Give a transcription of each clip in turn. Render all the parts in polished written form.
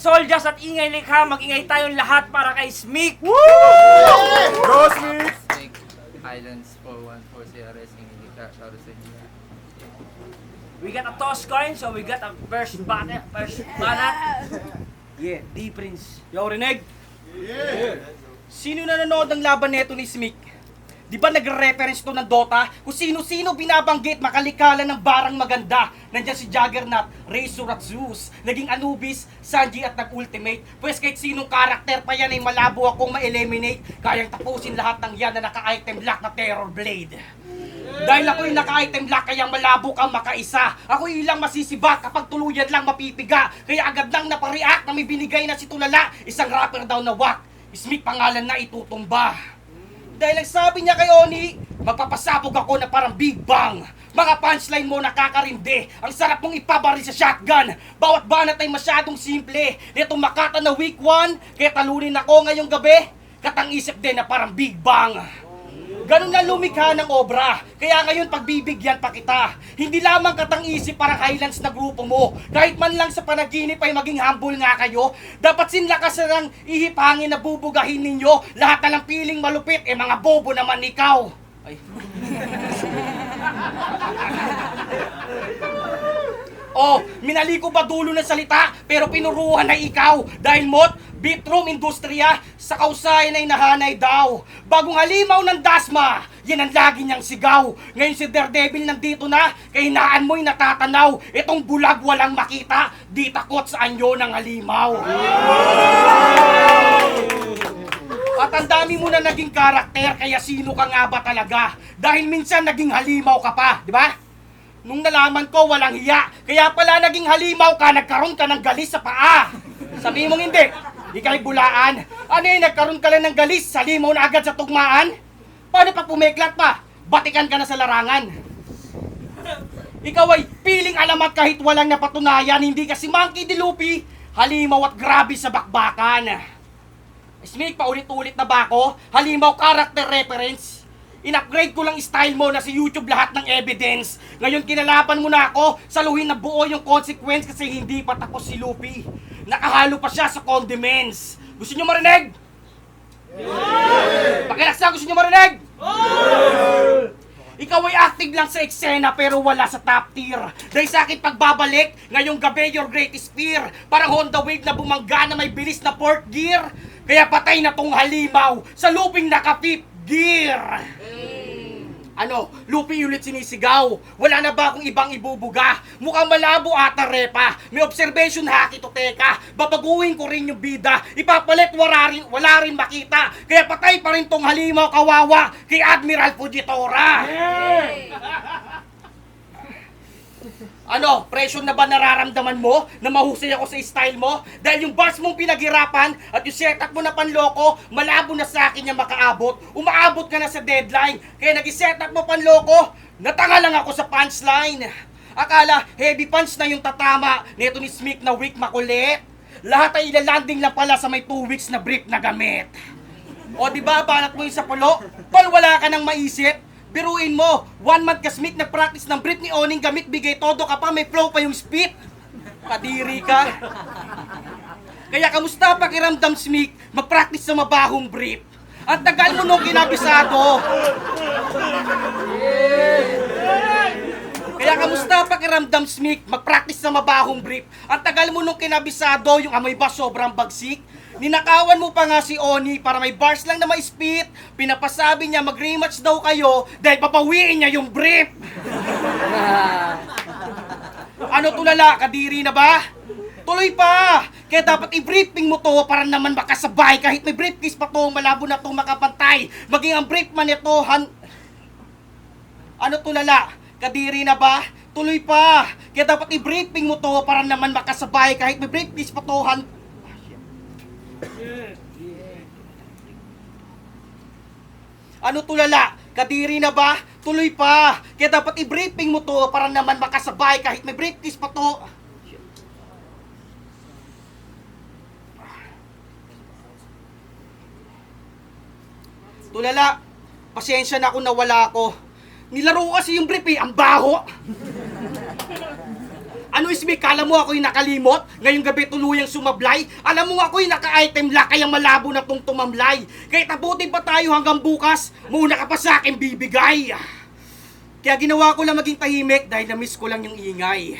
soldiers at ingay likha, mag-ingay tayong lahat para kay Smeek! Woo! Go, Smith! Snake Islands 414 CRS Ingilika, Sharo sa inyo. We got a toss coin, so we got a first banat. Yeah, D-Prince. Yo, Reneg! Sino na nanood ng laban neto ni Smeek? Di ba nagre-reference to ng Dota? Kung sino-sino binabanggit makalikala ng barang maganda. Nandiyan si Juggernaut, Razor at Zeus, naging Anubis, Sanji at nag-ultimate. Pwes kahit sinong karakter pa yan ay malabo akong ma-eliminate. Kayang tapusin lahat ng yan na naka-item lock na Terror Blade. Dahil ako yung naka-item lock kaya malabo kang makaisa. Ako yung ilang masisibak kapag tuluyan lang mapipiga. Kaya agad nang napareact na may binigay na si Tulala. Isang rapper daw na wak. Smeek pangalan na itutumba. Dahil ang sabi niya kay Oni, magpapasabog ako na parang Big Bang. Mga punchline mo nakakarindi. Ang sarap mong ipabaril sa shotgun. Bawat banat ay masyadong simple. Netong Makata na week 1, kaya talunin ako ngayong gabi. Katang isip din na parang Big Bang. Ganun na lumikha ng obra. Kaya ngayon pagbibigyan pa kita. Hindi lamang katang isip parang Highlands na grupo mo. Kahit man lang sa panaginip ay maging humble nga kayo. Dapat sinlakas ng ihipangin na bubugahin ninyo. Lahat na lang piling malupit, mga bobo naman ikaw. Ay. Oh, minali ko ba dulo ng salita pero pinuruhan na ikaw dahil mot, Beatroom Industriya sa kausayan ay nahanay daw. Bagong halimaw ng Dasma, yan ang lagi niyang sigaw. Ngayon si Daredevil nandito na, kay hinaan mo'y natatanaw. Itong bulag walang makita, di takot sa anyo ng halimaw. At ang dami mo na naging karakter, kaya sino ka nga ba talaga? Dahil minsan naging halimaw ka pa, di ba? Nung nalaman ko, walang hiya. Kaya pala naging halimaw ka, nagkaroon ka ng galis sa paa. Sabihin mong hindi, ika'y bulaan. Ano yun, nagkaroon ka lang ng galis, halimaw na agad sa tugmaan? Paano pa pumeklat pa? Batikan ka na sa larangan. Ikaw ay piling alamat kahit walang napatunayan. Hindi ka si Monkey D. Luffy, halimaw at grabe sa bakbakan. Smeek, paulit-ulit na ba ako? Halimaw character reference. In-upgrade ko lang style mo na si YouTube lahat ng evidence. Ngayon kinalaban mo na ako, saluhin na buo yung consequence kasi hindi pa tapos si Luffy. Nakahalo pa siya sa condiments. Gusto nyo marinig? Yeah! Pakilaksa, gusto nyo marinig? Yeah! Ikaw ay active lang sa eksena pero wala sa top tier. Dahil sa akin pagbabalik, ngayong gabi your greatest fear. Parang Honda Wave na bumangga na may bilis na port gear. Kaya patay na tong halimaw sa looping naka-fifth gear. Ano, Luffy ulit sinisigaw. Wala na ba akong ibang ibubuga? Mukhang malabo ata repa. May observation haki to teka. Babaguhin ko rin yung bida. Ipapalit wala rin makita. Kaya patay pa rin tong halimaw kawawa kay Admiral Fujitora. Ano, pressure na ba nararamdaman mo na mahusay ako sa style mo? Dahil yung bars mong pinaghirapan at yung setup mo na panloko, malabo na sa akin yung makaabot. Umaabot ka na sa deadline. Kaya nag-setup mo panloko, natanga lang ako sa punchline. Akala, heavy punch na yung tatama neto ni Smeek na weak makulit. Lahat ay ilalanding lang pala sa may 2 weeks na brief na gamit. O diba, banat mo yung sa pulo? Tol, wala ka nang maisip? Biruin mo, 1 month ka Smeek nag-practice ng brief ni Oning gamit bigay todo ka pa, may flow pa yung spit. Kadiri ka. Kaya kamusta pakiramdam Smeek, mag-practice sa mabahong brief? Ang tagal mo nung kinabisado. Kaya kamusta pakiramdam Smeek, mag-practice sa mabahong brief? Ang tagal mo nung kinabisado, yung amoy ba sobrang bagsik? Ninakawan mo pa nga si Oni para may bars lang na ma-spit. Pinapasabi niya mag-rematch daw kayo dahil papawiin niya yung brief. Ano Tulala, kadiri na ba? Tuloy pa! Kaya dapat i-briefing mo to para naman makasabay. Kahit may briefcase pa to, malabo na to makapantay. Maging ang brief man ito, Ano Tulala, kadiri na ba? Tuloy pa! Kaya dapat i-briefing mo to para naman makasabay. Kahit may briefcase pa to, Ano Tulala? Kadiri na ba? Tuloy pa! Kaya dapat i-briefing mo to para naman makasabay kahit may briefcase pa to. Tulala, pasensya na kung nawala ako. Nilaro kasi yung brief ang baho. Ano Smith, kala mo ako'y nakalimot? Ngayong gabi tuluyang sumablay? Alam mo ako'y naka-item lock kaya malabo na tong tumamlay. Kaya tabutin pa tayo hanggang bukas, muna ka pa sa akin bibigay. Kaya ginawa ko lang maging tahimik dahil na-miss ko lang yung ingay.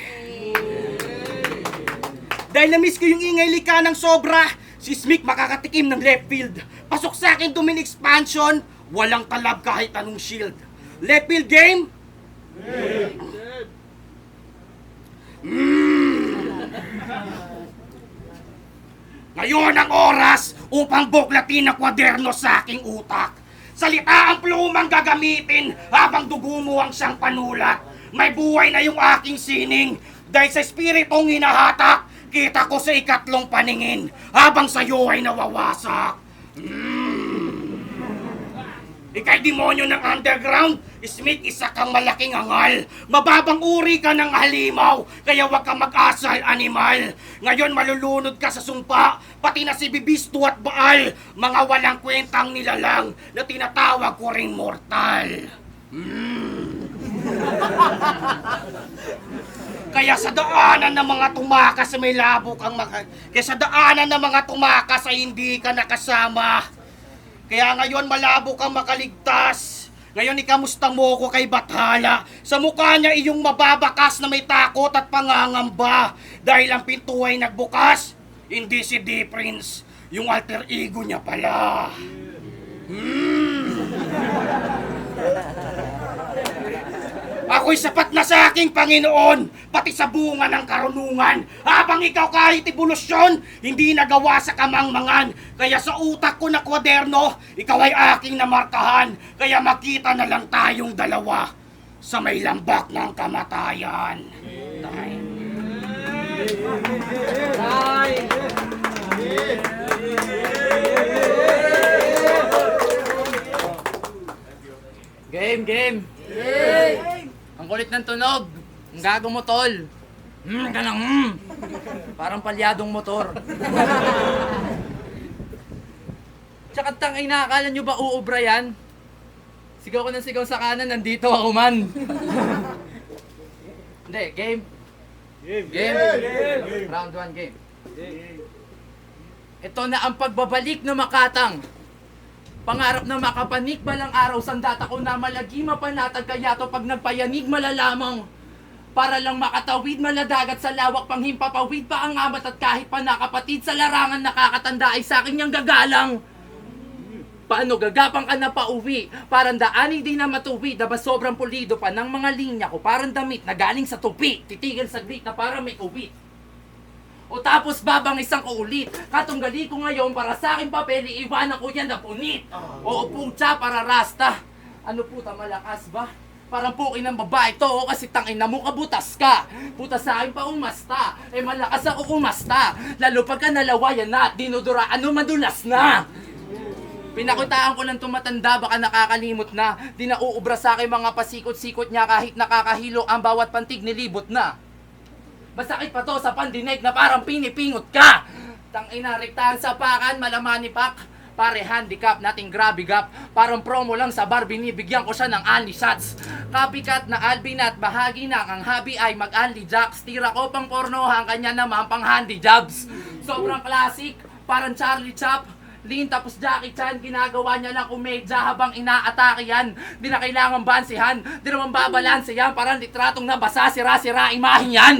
Dahil na-miss ko yung ingay lika ng sobra, si Smith makakatikim ng left field. Pasok sa akin tumin expansion, walang talab kahit anong shield. Left field game? Ngayon ang oras upang buklatin ang kwaderno sa aking utak. Salita ang plumang gagamitin habang dugo mo ang siyang panulat. May buhay na yung aking sining dahil sa espiritong hinahatak, kita ko sa ikatlong paningin habang sa'yo ay nawawasak. Ika'y demonyo ng underground, Smith, isa kang malaking angal. Mababang uri ka ng halimaw, kaya wag kang mag-asal, animal. Ngayon malulunod ka sa sumpa, pati na si Bibisto at Baal, mga walang kwentang nilalang na tinatawag ko ring mortal. Kaya sa daanan ng mga tumakas may labo kang Kaya sa daanan ng mga tumakas ay hindi ka nakasama. Kaya ngayon malabo kang makaligtas. Ngayon ikamusta mo ko kay Bathala. Sa mukha niya iyong mababakas na may takot at pangangamba. Dahil ang pinto ay nagbukas, hindi si D-Prince, yung alter ego niya pala. Ako'y sapat na sa aking Panginoon, pati sa bunga ng karunungan. Habang ikaw kahit evolusyon, hindi nagawa sa kamangmangan. Kaya sa utak ko na kwaderno, ikaw ay aking namarkahan. Kaya makita na lang tayong dalawa sa may lambak ng kamatayan. Time. Game! Ang kulit ng tunog. Ang gago mo, tol. Parang palyadong motor. Tsaka tangay na, akala nyo ba uubra yan? Sigaw ko ng sigaw sa kanan, nandito ako man. Hindi, game. Round 1, game. Ito na ang pagbabalik ng Makatang. Pangarap na makapanik balang araw sandata ko na malagi mapanatag kaya to pag nagpayanig malalamang. Para lang makatawid maladagat sa lawak panghimpapawid pa ang amat at kahit pa nakapatid sa larangan nakakatanda ay sa akin niyang gagalang. Paano gagapang ka na pauwi? Parang daanin di na matuwid na ba sobrang pulido pa ng mga linya ko parang damit na galing sa tupi. Titigil saglit na para may uwi. O tapos babang isang ulit. Katunggali ko ngayon para sa aking papel, iiwanan ko yan na punit. O puta para rasta. Ano puta, malakas ba? Parang pukin ng babae to, o kasi tangin na mo kabutas ka. Puta sa akin pa umasta, malakas ako umasta. Lalo pagka nalawayan na at dinudura, madulas na. Pinakutaan ko lang tumatanda, baka nakakalimot na. Di nauubra sa akin mga pasikot-sikot niya kahit nakakahilo ang bawat pantig nilibot na. Masakit pa to sa pandinig na parang pinipingot ka. Tangina, rektahan sa pakan, malamani pak. Pare handicap, nating grabe gap. Parang promo lang sa bar, binibigyan ko siya ng only shots. Copycat na albinat, bahagi na ang hobby ay mag-only jacks. Tira ko pang pornohan, kanya naman pang handy jobs. Sobrang classic, parang Charlie Chap. Lean tapos Jackie Chan, ginagawa niya lang komedya habang inaatake yan. Di na kailangan bansihan, di naman babalanse yan. Parang litratong nabasa, sira-sira imahin yan.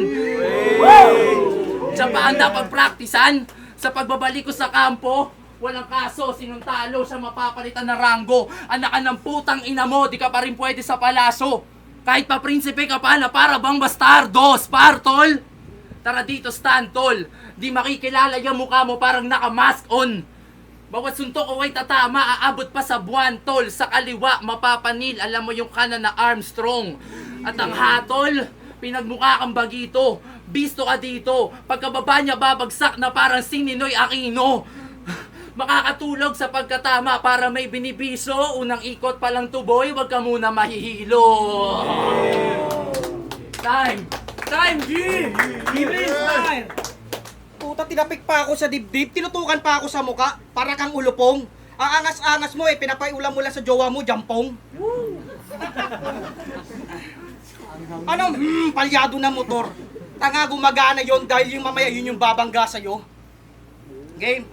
Siya pa ang dapat praktisan. Sa pagbabalik ko sa kampo, walang kaso, sinong talo siya mapapalitan ng ranggo. Anak ka ng putang ina mo, di ka pa rin pwede sa palaso. Kahit pa prinsipe ka pa na para bang bastardo, Spartol. Tara dito, Stantol. Di makikilala yung mukha mo parang naka-mask on. Bawat suntok ko ay tatama, aabot pa sa buwan, tol. Sa kaliwa, mapapanil, alam mo yung kanan na Armstrong. At ang hatol, pinagmukha kang bagito. Bisto ka dito, pagkababa niya babagsak na parang si Ninoy Aquino. Makakatulog sa pagkatama para may binibiso. Unang ikot pa lang tuboy, wag ka muna mahihilo. Time! Time, G! Time! Puta, tinapik pa ako sa dibdib, tinutukan pa ako sa muka, para kang ulupong. Ang angas-angas mo pinapaiulam mo lang sa jowa mo, jampong. Palyado na motor. Tanga, gumagana yon dahil yung mamaya yun yung babangga sa'yo. Game.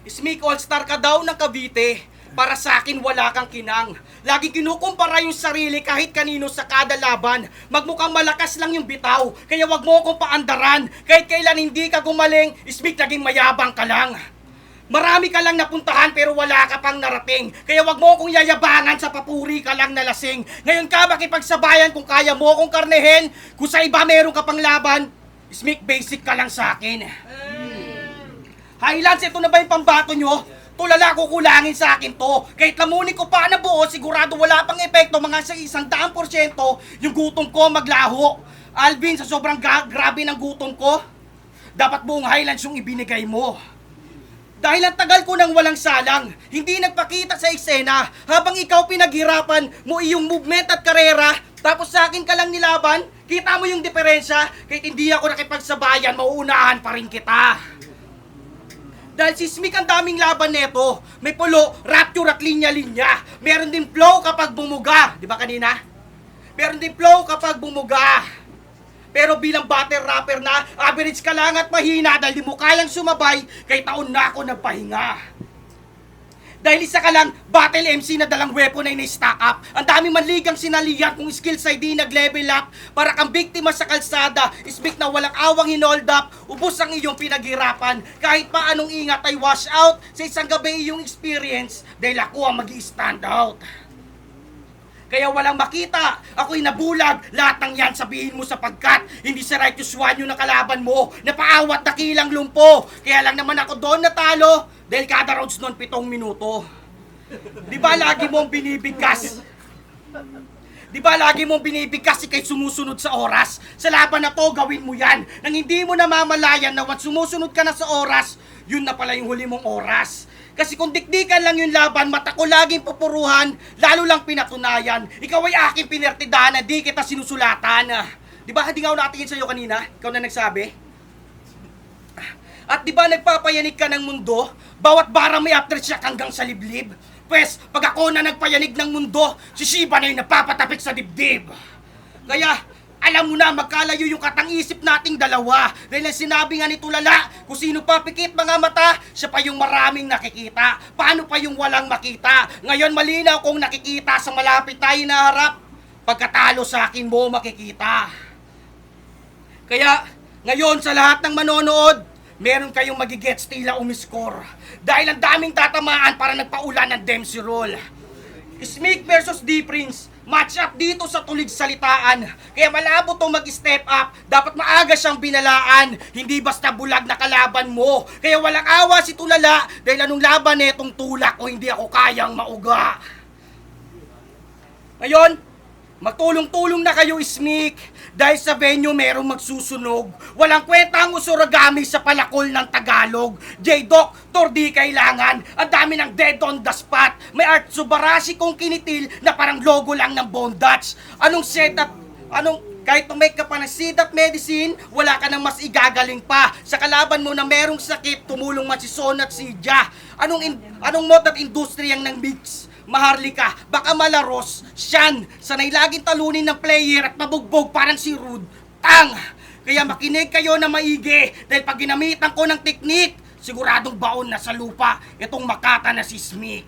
Smik, all-star ka daw ng Cavite. Para sa akin, wala kang kinang. Lagi kinukumpara yung sarili kahit kanino sa kada laban. Magmukhang malakas lang yung bitaw, kaya wag mo akong paandaran. Kahit kailan hindi ka gumaling, Smik, naging mayabang ka lang. Marami ka lang napuntahan pero wala ka pang narating. Kaya wag mo akong yayabangan sa papuri ka lang na lasing. Ngayon ka makipagsabayan kung kaya mo akong karnehin. Kung sa iba meron ka pang laban, Smik, basic ka lang sa akin. Highlands, ito na ba yung pambato nyo? Tulala, kukulangin sa akin to. Kahit lamunin ko pa na buo, sigurado wala pang epekto, mga sa 100% yung gutom ko maglaho. Alvin, sa sobrang grabe ng gutom ko, dapat buong Highlands yung ibinigay mo. Dahil ang tagal ko nang walang salang, hindi nagpakita sa eksena, habang ikaw pinaghirapan mo iyong movement at karera, tapos sa akin ka lang nilaban, kita mo yung diferensya, kahit hindi ako nakipagsabayan, mauunahan pa rin kita. Dahil si Smik ang daming laban neto. May pulo, rapture at linya-linya. Meron din flow kapag bumuga. Di ba kanina? Meron din flow kapag bumuga. Pero bilang battle rapper na, average ka lang at mahina dahil di mo kayang sumabay, kay taon na ako nagpahinga. Dahil isa ka lang, battle MC na dalang weapon ay na-stack up. Ang dami manligang sinalihan kung skills ay di nag-level up. Para kang biktima sa kalsada, Smik na walang awang hinold up. Ubus ang iyong pinaghirapan. Kahit pa anong ingat ay wash out. Sa isang gabi iyong experience, dahil ako ang mag-i-stand out. Kaya walang makita, ako'y nabulag. Lahat ng yan sabihin mo sapagkat hindi sa righteous one yung nakalaban mo. Napaawat na kilang lumpo. Kaya lang naman ako doon natalo. Dahil kada rounds nun 7 minuto. Di ba lagi mong binibigkas? Di ba lagi mong binibigkas ikay sumusunod sa oras? Sa laban na to, gawin mo yan. Nang hindi mo namamalayan na once sumusunod ka na sa oras, yun na pala yung huli mong oras. Kasi kung dikdikan lang yung laban, mata ko laging pupuruhan, lalo lang pinatunayan. Ikaw ay aking pinertidahan na di kita sinusulatan. Di ba hindi nga ako nakatingin sa'yo kanina? Ikaw na nagsabi? At di ba nagpapayanig ka ng mundo? Bawat bara may aftershock hanggang sa liblib. Pwes, pag ako na nagpayanig ng mundo, si Shiba na yung napapatapik sa dibdib. Kaya, alam mo na, magkalayo yung katang-isip nating dalawa. Dahil ang sinabi nga ni Tulala, kung sino pa pikit mga mata, siya pa yung maraming nakikita. Paano pa yung walang makita? Ngayon malinaw kung nakikita sa malapit na hinaharap. Pagkatalo sa akin mo makikita. Kaya, ngayon sa lahat ng manonood, meron kayong magigets tila umiscore. Dahil ang daming tatamaan para nagpaulan ng Dempsey Roll. Smik versus D-Prince. Match up dito sa tulig salitaan. Kaya malabo tong mag-step up. Dapat maaga siyang binalaan. Hindi basta bulag na kalaban mo. Kaya walang awa si Tulala. Dahil anong laban netong tulak o hindi ako kayang mauga. Ngayon, magtulong-tulong na kayo, Smik. Dahil sa venue merong magsusunog. Walang kwenta ang usuragami sa palakol ng Tagalog. J-Doc, di kailangan. Ang dami ng dead on the spot. May Art Subarashi kong kinitil na parang logo lang ng bondage. Anong setup? Kahit tumake ka pa ng setup medicine, wala ka nang mas igagaling pa. Sa kalaban mo na merong sakit, tumulong man si Son at si Ja. Anong mot at industriyang ng mix? Maharlika, baka malaros, siyan, sanay laging talunin ng player at mabugbog parang si Rude. Tang! Kaya makinig kayo na maigi dahil pag ginamitan ko ng teknik, siguradong baon na sa lupa itong makata na si Smik.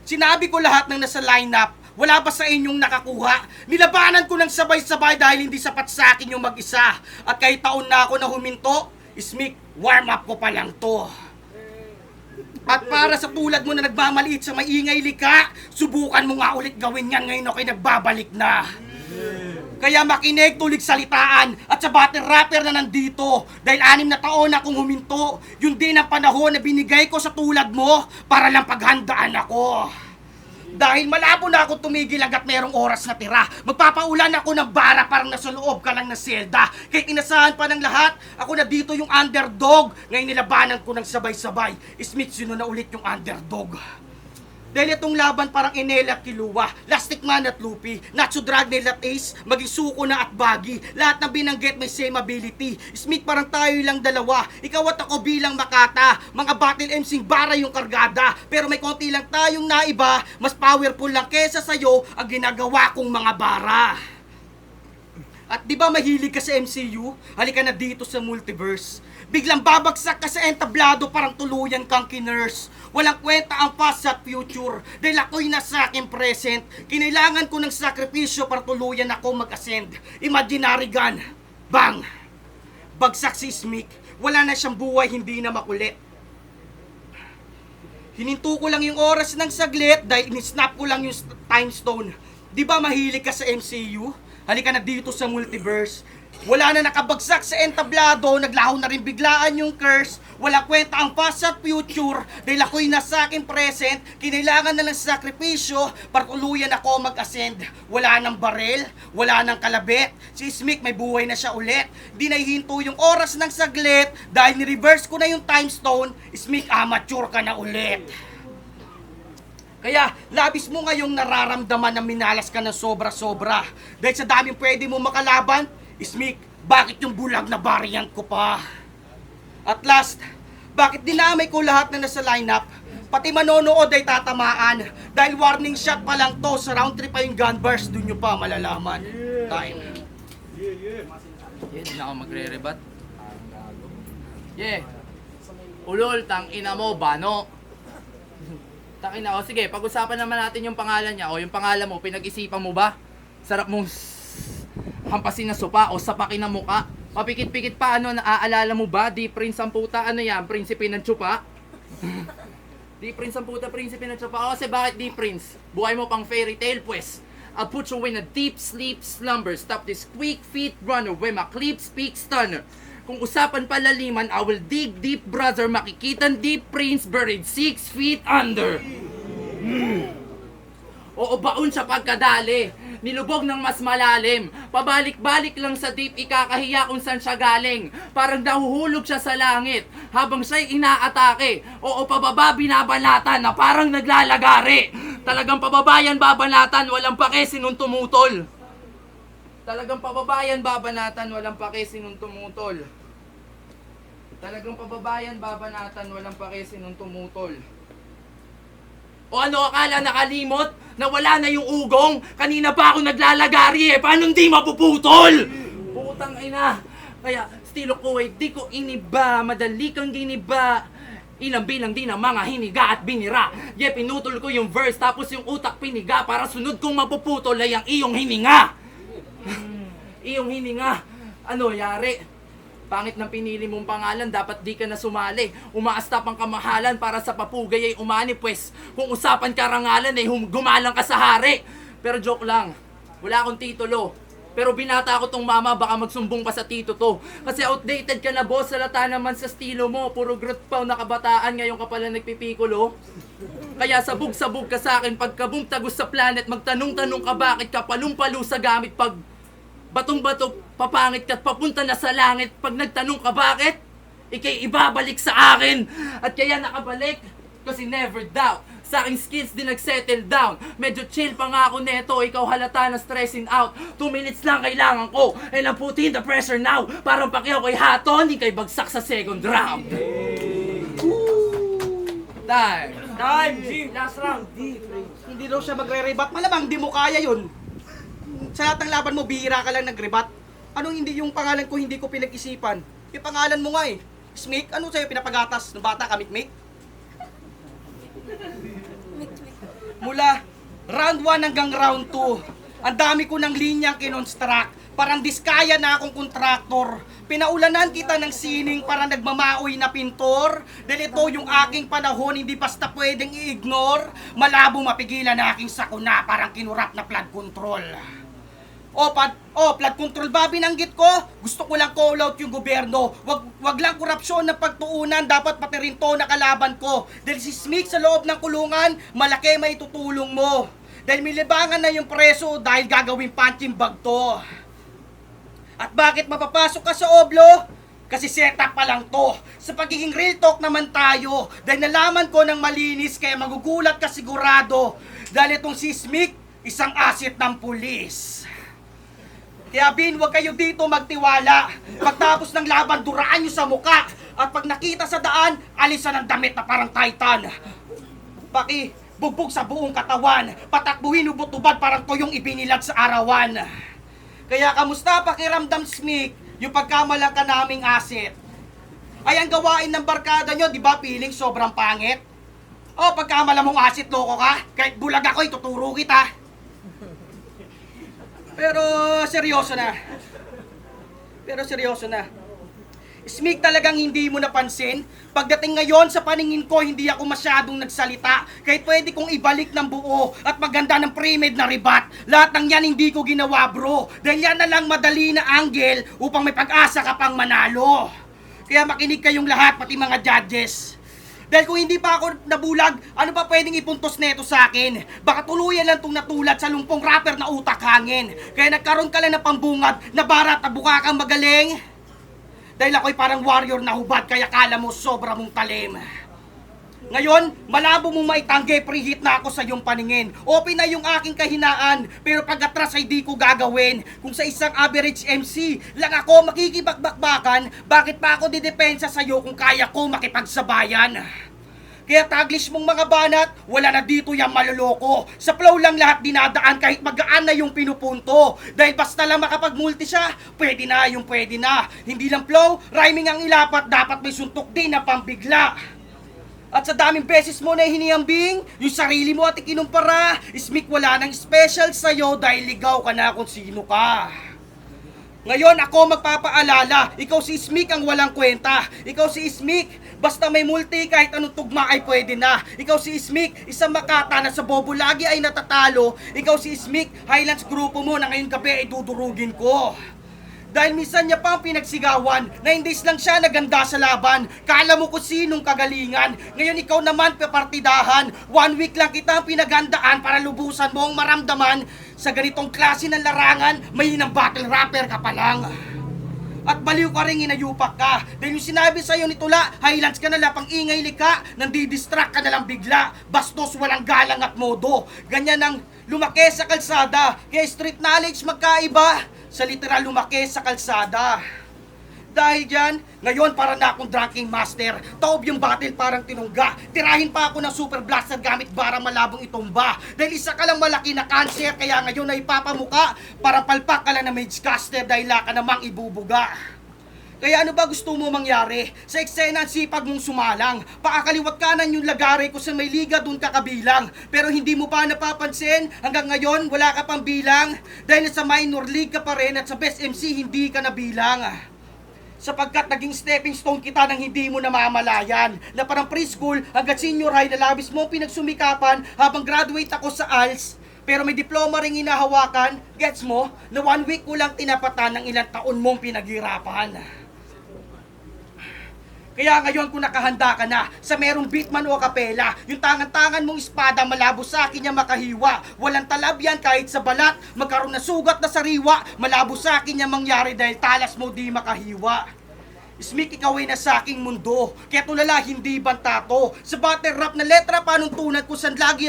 Sinabi ko lahat ng nasa lineup. Wala ba sa inyong nakakuha? Nilabanan ko ng sabay-sabay dahil hindi sapat sa akin yung mag-isa. At kahit taon na ako na huminto, Smik, warm up ko pa lang to. At para sa tulad mo na nagmamaliit sa maingay lika, subukan mo nga ulit gawin yan ngayon ako'y nagbabalik na. Kaya makinig, tulig salitaan, at sa battle rapper na nandito. Dahil 6 na taon akong huminto, yun din ang panahon na binigay ko sa tulad mo para lang paghandaan ako. Dahil malabo na ako tumigil hanggat merong oras na tira. Magpapaulan ako ng bara parang nasa loob ka lang na selda. Kahit inasahan pa ng lahat, ako na dito yung underdog. Ngayon nilabanan ko ng sabay-sabay. Smith, sino na ulit yung underdog? Dahil itong laban parang Enela at Kilua, Lastic Man at Luffy, Natsu Dragneel at Ace, maging Suko na at Buggy. Lahat ng binanggit may same ability. Smith parang tayo lang dalawa, ikaw at ako bilang Makata. Mga battle MCing bara yung kargada, pero may konti lang tayong naiba, mas powerful lang kesa sa'yo ang ginagawa kong mga bara. At di ba mahilig ka sa MCU? Halika na dito sa multiverse. Biglang babagsak ka sa entablado parang tuluyan kang kinurse. Walang kwenta ang past at future dahil ako'y nasa aking present. Kinailangan ko ng sakripisyo para tuluyan ako mag-ascend. Imaginary gun. Bang! Bagsak si Smic. Wala na siyang buhay, hindi na makulit. Hininto ko lang yung oras ng saglit dahil in-snap ko lang yung time stone. Di ba mahilig ka sa MCU? Halika na dito sa multiverse. Wala na nakabagsak sa entablado, naglaho na rin biglaan yung curse. Wala kwenta ang past at future dahil ako'y nasa aking present. Kinailangan na ng sakripisyo para tuluyan ako mag-ascend. Wala nang barel, wala nang kalabit. Si Smic may buhay na siya ulit. Di nahihinto yung oras ng saglit dahil ni-reverse ko na yung time stone. Smic, amateur ka na ulit. Kaya, labis mo ngayong nararamdaman na minalas ka ng sobra-sobra. Dahil sa daming pwede mo makalaban, Smic, bakit yung bulag na variant ko pa? At last, bakit dinamay ko lahat na nasa lineup? Pati manonood ay tatamaan. Dahil warning shot pa lang to, sa round 3 pa yung gun burst, dun nyo pa malalaman. Time. Hindi na ako magre-rebat. Yeah. Ulol, tang ina mo, Bano. Tang ina ko. Sige, pag-usapan naman natin yung pangalan niya. O yung pangalan mo, pinag-isipan mo ba? Sarap mong hampasin na sopa o sapakin na muka. Papikit-pikit pa, ano, naaalala mo ba? Di Prince ang puta, ano yan? Prinsipe ng tsupa? Di Prince ang puta, prinsipe ng tsupa. O, kasi bakit Di Prince? Buhay mo pang fairy tale, pues. I'll put you in a deep sleep slumber. Stop this quick feet runner with my clip speak stunner. Kung usapan palaliman, I will dig deep, brother. Makikitang Deep Prince buried 6 feet under. Oo, baon sa pagkadali. Nilubog ng mas malalim. Pabalik-balik lang sa deep, ikakahiya kung saan siya galing. Parang nahuhulog siya sa langit habang siya'y inaatake. Oo, pababa binabanatan na parang naglalagari. Talagang pababayan babanatan, walang pake sinong tumutol. Talagang pababayan babanatan, walang pake sinong tumutol. Talagang pababayan babanatan, walang pake sinong tumutol. O ano, akala nakalimot? Na wala na yung ugong? Kanina pa ako naglalagari eh. Paano hindi mapuputol? Putang ina. Kaya, estilo ko eh, di ko iniba. Madali kang giniba. Ilang bilang din ang mga hiniga at binira. Yeah, pinutol ko yung verse, tapos yung utak piniga. Para sunod kong mapuputol ay ang iyong hininga. Iyong hininga. Ano, yari? Pangit ng pinili mong pangalan, dapat di ka na sumali. Umaastap ang kamahalan para sa papugay ay umani, pues. Kung usapan karangalan ay gumalang ka sa hari. Pero joke lang, wala akong titulo. Pero binata ko tong mama, baka magsumbong pa sa tito to. Kasi outdated ka na boss, salata naman sa estilo mo. Puro grot pa na kabataan, ngayon ka pala nagpipikulo. Kaya sabog-sabog ka sa akin, pagkabong tagos sa planet, magtanong-tanong ka bakit ka palumpalo sa gamit pag batong-bato, papangit ka't papunta na sa langit. Pag nagtanong ka bakit, ikay ibabalik sa akin. At kaya nakabalik, kasi never doubt. Sa aking skills din nag-settle down. Medyo chill pa nga ako neto, ikaw halata na stressing out. 2 minutes lang kailangan ko, and I'm putting the pressure now. Parang pakiyaw kay haton, ikay bagsak sa second round. Time. Time, G. Last round. D. Hindi daw siya magre-rebat. Malamang di mo kaya yun. Sa lahat ng laban mo, bihira ka lang nag-rebat. Anong hindi yung pangalan ko hindi ko pinag-isipan? Yung pangalan mo nga eh. Smic, ano sa'yo pinapagatas ng bata ka, Mikmik? Mula round 1 hanggang round 2, ang dami ko ng linyang kinonstruct. Parang diskaya na akong kontraktor. Pinaulanan kita ng sining para nagmamaoy na pintor. Dahil ito yung aking panahon, hindi basta pwedeng i-ignore. Malabo mapigilan na aking sakuna, parang kinurap na flood control. Flood control ba binanggit ko? Gusto ko lang call out yung gobyerno. Wag lang korupsyon ng pagtuunan, dapat pati rin to na kalaban ko. Dahil si Smic sa loob ng kulungan, malaki may tutulong mo. Dahil may libangan na yung preso dahil gagawing punching bag to. At bakit mapapasok ka sa oblo? Kasi setup pa lang to. Sa pagiging real talk naman tayo. Dahil nalaman ko ng malinis kaya magugulat ka sigurado. Dahil itong si Smic, isang asset ng pulis. Kaya Bin, huwag kayo dito magtiwala. Pagtapos ng laban, duraan nyo sa muka. At pag nakita sa daan, alisan ang damit na parang Titan. Bugbog sa buong katawan. Patakbuhin ubot-ubad parang tuyong ibinilad sa arawan. Kaya kamusta pakiramdam, Smic? Yung pagkamalang ka naming asset. Ay, ang gawain ng barkada nyo, di ba, feeling sobrang pangit? O, pagkamala mong asset, loko ka? Kahit bulag ako, ituturo kita. Pero, seryoso na. Smic, talagang hindi mo napansin. Pagdating ngayon sa paningin ko, hindi ako masyadong nagsalita. Kahit pwede kong ibalik ng buo at maganda ng pre-made na ribat. Lahat ng yan hindi ko ginawa, bro. Dahil yan na lang madali na angle upang may pag-asa ka pang manalo. Kaya makinig kayong lahat, pati mga judges. Dahil kung hindi pa ako nabulag, ano pa pwedeng ipuntos neto sa akin? Baka tuluyan lang itong natulad sa lumpong rapper na utak hangin. Kaya nagkaroon ka lang ng pambungad na barat na buka kang magaling. Dahil ako'y parang warrior na hubad, kaya kala mo sobra mong talim. Ngayon, malabo mong maitanggi, preheat na ako sa iyong paningin. Open na yung aking kahinaan, pero pag-atras ay di ko gagawin. Kung sa isang average MC lang ako makikibakbakbakan, bakit pa ako didepensa sa iyo kung kaya ko makipagsabayan? Kaya taglish mong mga banat, wala na dito yung maloloko. Sa flow lang lahat dinadaan kahit magaan na yung pinupunto. Dahil basta lang makapag-multi siya, pwede na yung pwede na. Hindi lang flow, rhyming ang ilapat, dapat may suntok din na pambigla. At sa daming beses mo na hinihambing, yung sarili mo at ikinumpara, Smic, wala nang special sa'yo dahil ligaw ka na kung sino ka. Ngayon ako magpapaalala, ikaw si Smic ang walang kwenta. Ikaw si Smic, basta may multi kahit anong tugma ay pwede na. Ikaw si Smic, isang makata na sa bobo lagi ay natatalo. Ikaw si Smic, Highlands grupo mo na ngayong gabi ay dudurugin ko. Dahil minsan niya pa ang pinagsigawan na hindi lang siya naganda sa laban. Kala mo kung sinong kagalingan. Ngayon ikaw naman papartidahan. 1 week lang kita ang pinagandaan para lubusan mo ang maramdaman. Sa ganitong klase ng larangan, may hinang battle rapper ka pa lang. At baliw ka rin inayupak ka. Dahil yung sinabi sa'yo ni Tula, Highlands ka na lang, pang ingay lika, nandidistract ka na lang bigla. Bastos, walang galang at modo. Ganyan ang lumaki sa kalsada. Kaya street knowledge magkaiba sa literal lumaki sa kalsada. Dahil dyan, ngayon para na akong drunking master. Taob yung battle parang tinungga. Tirahin pa ako ng super blaster gamit barang malabong itumba. Dahil isa ka lang malaki na cancer, kaya ngayon ay ipapamuka. Parang palpak ka lang na mage caster dahil ka namang ibubuga. Kaya ano ba gusto mo mangyari? Sa eksena ang sipag mong sumalang. Pakakaliwat kanan yung lagari kung sa may liga dun ka kabilang. Pero hindi mo pa napapansin, hanggang ngayon wala ka pang bilang. Dahil sa minor league ka pa rin at sa best MC hindi ka nabilang. Sapagkat naging stepping stone kita nang hindi mo namamalayan. Na parang preschool hanggang senior high na labis mo pinagsumikapan habang graduate ako sa ALS. Pero may diploma ring inahawakan, gets mo, na 1 week ko lang tinapatan ng ilang taon mong pinaghirapan. Kaya ngayon kung nakahanda ka na sa merong beatman o kapela, yung tangan-tangan mong espada malabo sa akin niya makahiwa. Walang talab yan kahit sa balat, magkaroon na sugat na sariwa, malabo sa akin niya mangyari dahil talas mo di makahiwa. Smic, ikaw ay nasa aking mundo, kaya tulala hindi bantato. Sa battle rap na letra panuntunan kung saan lagi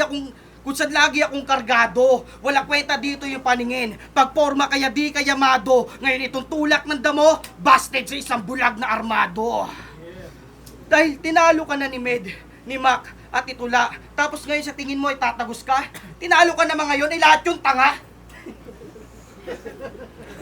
akong kargado. Wala kwenta dito yung paningin. Pagporma kaya di kayamado. Ngayon itong tulak ng damo, busted sa isang bulag na armado. Dahil tinalo ka na ni Med, ni Mac, at Itula. Tapos ngayon sa tingin mo ay tatagos ka. Tinalo ka naman ngayon, ay lahat yung tanga.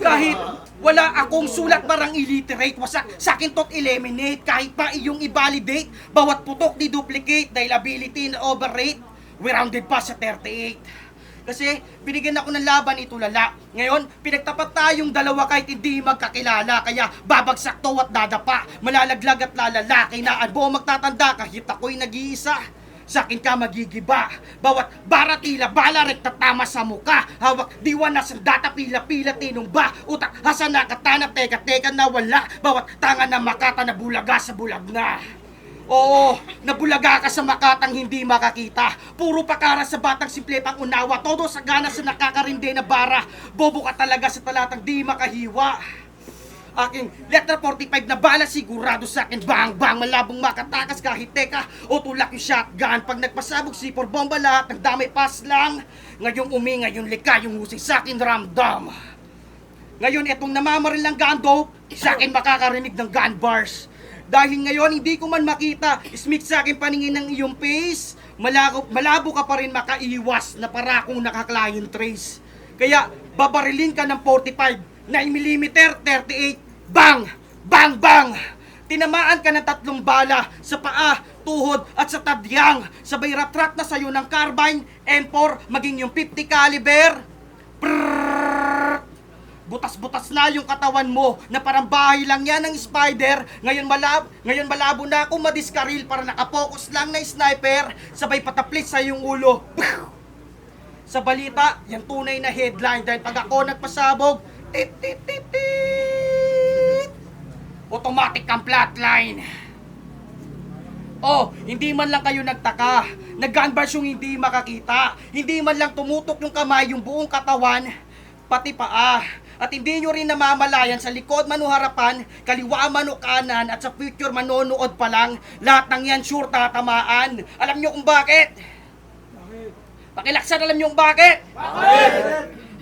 Kahit wala akong sulat barang illiterate, wasak sa akin tot eliminate. Kahit pa iyong i-validate, bawat putok di-duplicate. Dahil ability na overrate, we rounded pa sa 38. Kasi binigyan ako ng laban ito lala. Ngayon, pinagtapat tayong dalawa kahit hindi magkakilala. Kaya babagsak to at dadapa, malalaglag at lalala. Kainaan mo magtatanda kahit ako'y nag-iisa. Sa akin ka magigiba. Bawat baratila, bala rekta tama sa muka. Hawak diwa na sandata, pila-pila tinumba. Utak hasa na katana, teka-teka na wala. Bawat tanga na makata na bulaga sa bulag na. Oo, nabulaga ka sa makatang hindi makakita. Puro pakara sa batang simple pang unawa. Todo sa gana sa nakakarindi na bara. Bobo ka talaga sa talatang di makahiwa. aking letter 45 na bala sigurado sa akin. Bang bang, malabong makatakas kahit teka o tulak yung shotgun. Pag nagpasabog si for bomba lahat ng damay pas lang. Ngayong umingay yung lika yung husay sa akin ramdam. Ngayon etong namamaril ng gun dope, sa akin makakarinig ng gun bars. Dahil ngayon hindi ko man makita, Smith sa akin paningin ng iyong face. Malabo ka pa rin makaiwas na para akong naka-client trace. Kaya babarilin ka ng 45, 9mm, 38, bang! Bang! Bang! Tinamaan ka ng 3 bala sa paa, tuhod at sa tadyang. Sabay rat-rat na sa'yo ng carbine, M4, maging yung 50 caliber. Prrrr! Butas-butas na yung katawan mo na parang bahay lang yan ng spider. Ngayon malabo na akong madiskaril para nakapokus lang na sniper. Sabay pataplis sa yung ulo. Sa balita, yung tunay na headline. Dahil pag ako nagpasabog, tit tit tit tit, automatic ang flatline. Oh, hindi man lang kayo nagtaka. Nag-gunbars yung hindi makakita. Hindi man lang tumutok yung kamay, yung buong katawan, pati paa. At hindi nyo rin namamalayan sa likod man o harapan, kaliwa man o kanan, at sa future manonood pa lang, lahat ng yan sure tatamaan. Alam nyo kung bakit? Pakilaksan, alam nyo kung bakit? Bakit?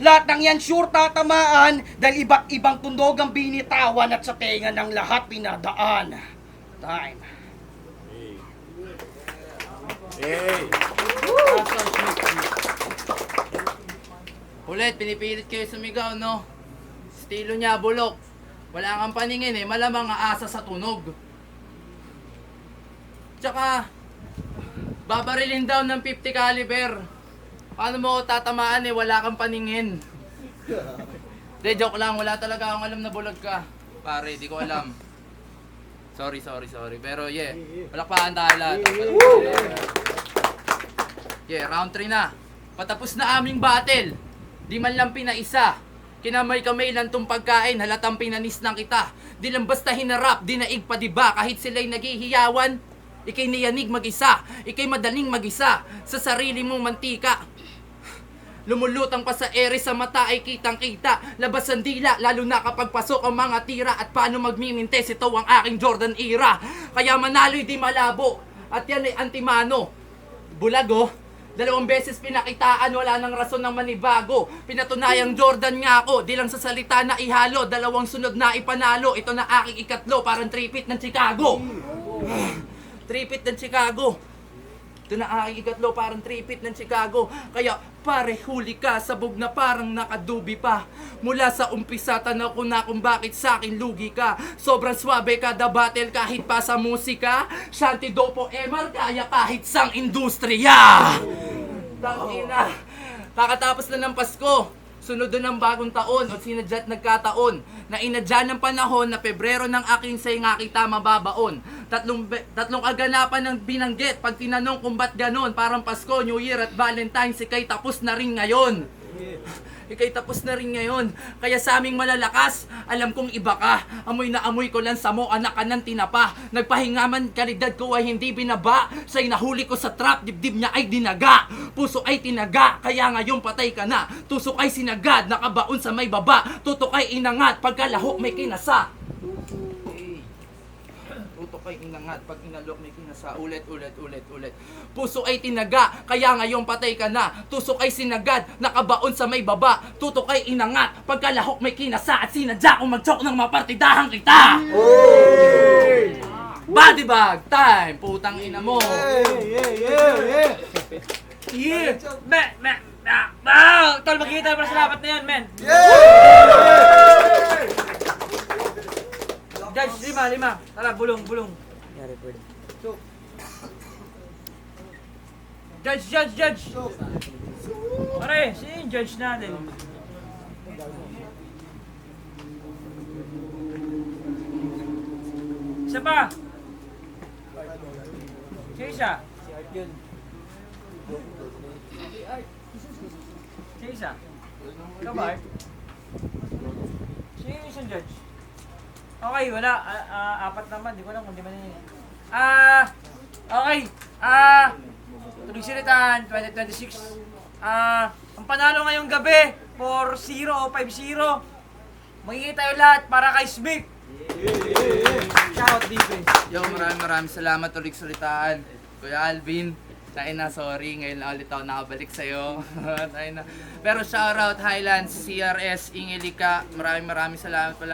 Lahat ng yan sure tatamaan dahil iba't ibang tundog ang binitawan at sa tenga ng lahat pinadaan. Time. Hey! Ulit, pinipilit kayo sumigaw, no? Estilo niya, bulok. Wala kang paningin eh, malamang aasa sa tunog. Tsaka, babarilin daw ng 50 caliber. Paano mo ko tatamaan eh, wala kang paningin. De, joke lang, wala talaga akong alam na bulag ka. Pare, di ko alam. Sorry. Pero yeah, palakpakan tayo lahat. Yeah, round 3 na. Patapos na aming battle. Di man lang pinaisa. Kinamay-kamay lang tong pagkain, halatang pinanis ng kita. Di lang basta hinarap, dinaig pa diba, kahit sila'y naghihiyawan. Ika'y niyanig mag-isa, ika'y madaling mag-isa, sa sarili mong mantika. Lumulutang pa sa ere, sa mata ay kitang-kita. Labas ang dila, lalo na kapag pasok ang mga tira. At paano magmimintes, ito ang aking Jordan era. Kaya manalo'y di malabo, at yan ay antimano. Bulago, 2 beses pinakitaan, wala nang rason ng manibago. Pinatunayang Jordan nga ako, di lang sa salita na ihalo. 2 sunod na ipanalo, ito na aking 3, parang 3-peat ng Chicago. 3-peat ng Chicago. Ito na aking 3, parang 3-peat ng Chicago. Kaya pare, huli ka, sabog na parang nakadubi pa. Mula sa umpisa, tanaw ko na kung bakit sa akin lugi ka. Sobrang swabe kada battle kahit pa sa musika. Shanty Dopo MR, kaya kahit sang industriya. Tangina, kakatapos na ng Pasko. Sunod doon ng bagong taon o sinadya't nagkataon na inadya ng panahon na Pebrero ng aking say nga kita mababaon. Tatlong kaganapan ng binanggit pag tinanong kung ba't ganon. Parang Pasko, New Year at Valentine's, ikay tapos na rin ngayon. Ikay tapos na rin ngayon. Kaya sa aming malalakas, alam kong iba ka. Amoy na amoy ko lang sa mo, anak ka ng tinapa. Nagpahingaman, kalidad ko ay hindi binaba. Siya'y nahuli ko sa trap, dibdib niya ay dinaga. Puso ay tinaga, kaya ngayon patay ka na. Tusok ay sinagad, nakabaon sa may baba. Tutok ay inangat, pagkalahok may kinasa. Tutok ay inangat, pag inalok may kinasa. Ulit. Puso ay tinaga, kaya ngayon patay ka na. Tusok ay sinagad, nakabaon sa may baba. Tutok ay inangat, pagkalahok may kinasa. At sinadya kong mag-choke ng mapartidahan kita. Body bag time, putang ina mo. Yeah! Tol, magkikita para sa lapat na yan, men! Judge, 5. Tara, bulong. Judge! Pare, sino yung judge natin? Isa pa! Sino isa? Sino isa? Ikaw ba, Art? Sino yung isang judge? Okay, wala. 4 naman. Di ko alam kung di man yun. Okay. Tuloy silitan, 2026. Ang panalo ngayong gabi, 4-0 o 5-0. Magiging tayo lahat para kay Smith. Shout defense. Yo, maraming salamat ulit salitaan. Kuya Alvin, tayo na, sorry, ngayon lang ulit ako nakabalik sa'yo. Tayo na. Pero shoutout Highlands, CRS, Ingilika, maraming salamat pala.